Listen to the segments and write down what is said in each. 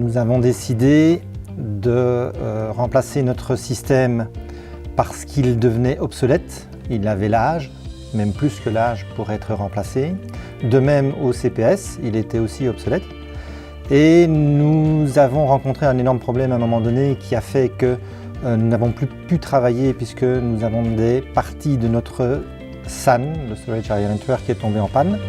Nous avons décidé de remplacer notre système parce qu'il devenait obsolète. Il avait l'âge, même plus que l'âge pour être remplacé. De même au CPS, il était aussi obsolète. Et nous avons rencontré un énorme problème à un moment donné qui a fait que nous n'avons plus pu travailler puisque nous avons des parties de notre SAN, le Storage Area Network, qui est tombé en panne.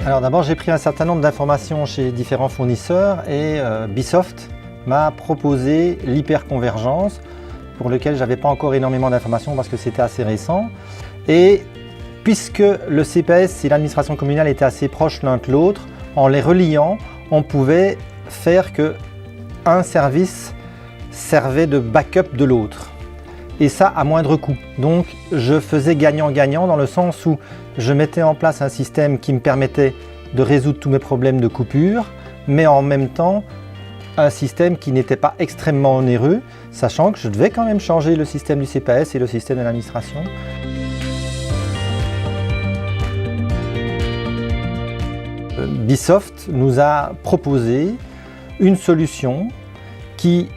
Alors d'abord, j'ai pris un certain nombre d'informations chez différents fournisseurs et Bisoft m'a proposé l'hyperconvergence pour lequel je n'avais pas encore énormément d'informations parce que c'était assez récent. Et puisque le CPS et l'administration communale étaient assez proches l'un de l'autre, en les reliant, on pouvait faire qu'un service servait de backup de l'autre. Et ça à moindre coût. Donc je faisais gagnant-gagnant dans le sens où je mettais en place un système qui me permettait de résoudre tous mes problèmes de coupure, mais en même temps un système qui n'était pas extrêmement onéreux, sachant que je devais quand même changer le système du CPS et le système de l'administration. Bisoft nous a proposé une solution qui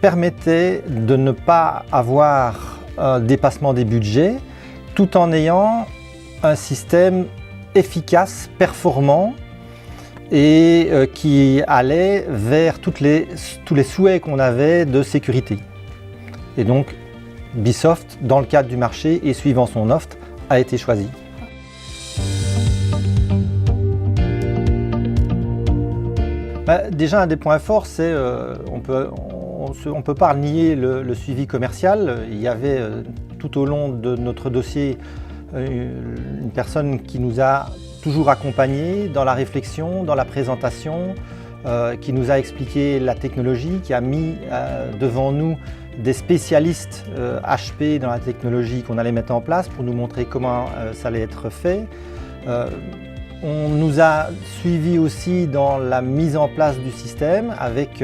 permettait de ne pas avoir un dépassement des budgets tout en ayant un système efficace, performant et qui allait vers tous les souhaits qu'on avait de sécurité. Et donc Bisoft, dans le cadre du marché et suivant son offre, a été choisi. Déjà, un des points forts, c'est on ne peut pas nier le suivi commercial. Il y avait tout au long de notre dossier une personne qui nous a toujours accompagnés dans la réflexion, dans la présentation, qui nous a expliqué la technologie, qui a mis devant nous des spécialistes HP dans la technologie qu'on allait mettre en place pour nous montrer comment ça allait être fait. On nous a suivis aussi dans la mise en place du système avec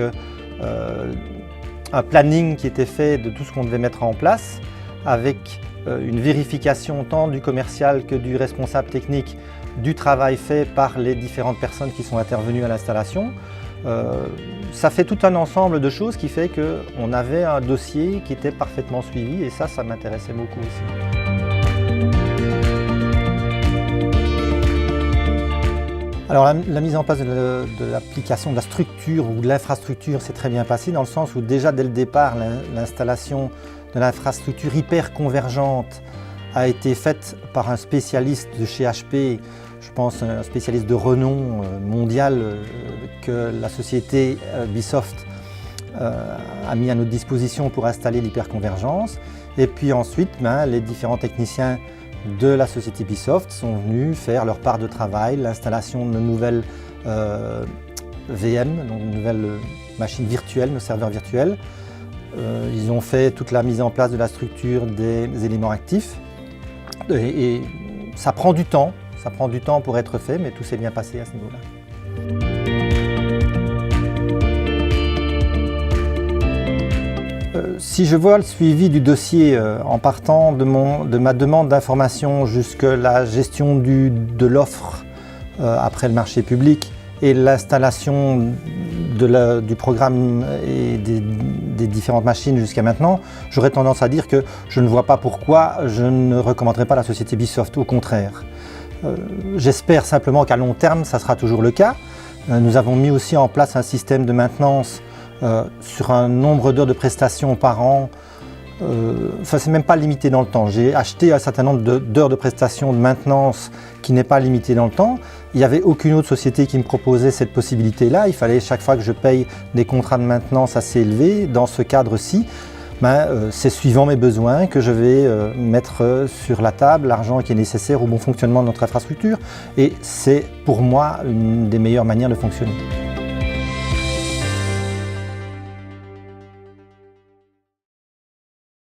un planning qui était fait de tout ce qu'on devait mettre en place, avec une vérification tant du commercial que du responsable technique du travail fait par les différentes personnes qui sont intervenues à l'installation. Ça fait tout un ensemble de choses qui fait qu'on avait un dossier qui était parfaitement suivi et ça m'intéressait beaucoup aussi. Alors la mise en place de l'application, de la structure ou de l'infrastructure s'est très bien passée dans le sens où déjà dès le départ l'installation de l'infrastructure hyper convergente a été faite par un spécialiste de chez HP, je pense un spécialiste de renom mondial que la société Bisoft a mis à notre disposition pour installer l'hyperconvergence. Et puis ensuite, les différents techniciens de la société Bisoft sont venus faire leur part de travail, l'installation de nouvelles VM, donc de nouvelles machines virtuelles, nos serveurs virtuels. Ils ont fait toute la mise en place de la structure des éléments actifs et ça prend du temps pour être fait, mais tout s'est bien passé à ce niveau-là. Si je vois le suivi du dossier en partant de ma demande d'information jusqu'à la gestion de l'offre après le marché public et l'installation du programme et des différentes machines jusqu'à maintenant, j'aurais tendance à dire que je ne vois pas pourquoi je ne recommanderais pas la société Bisoft, au contraire. J'espère simplement qu'à long terme, ça sera toujours le cas. Nous avons mis aussi en place un système de maintenance sur un nombre d'heures de prestations par an. C'est même pas limité dans le temps. J'ai acheté un certain nombre d'heures de prestations de maintenance qui n'est pas limité dans le temps. Il n'y avait aucune autre société qui me proposait cette possibilité-là. Il fallait chaque fois que je paye des contrats de maintenance assez élevés. Dans ce cadre-ci, c'est suivant mes besoins que je vais mettre sur la table l'argent qui est nécessaire au bon fonctionnement de notre infrastructure. Et c'est pour moi une des meilleures manières de fonctionner.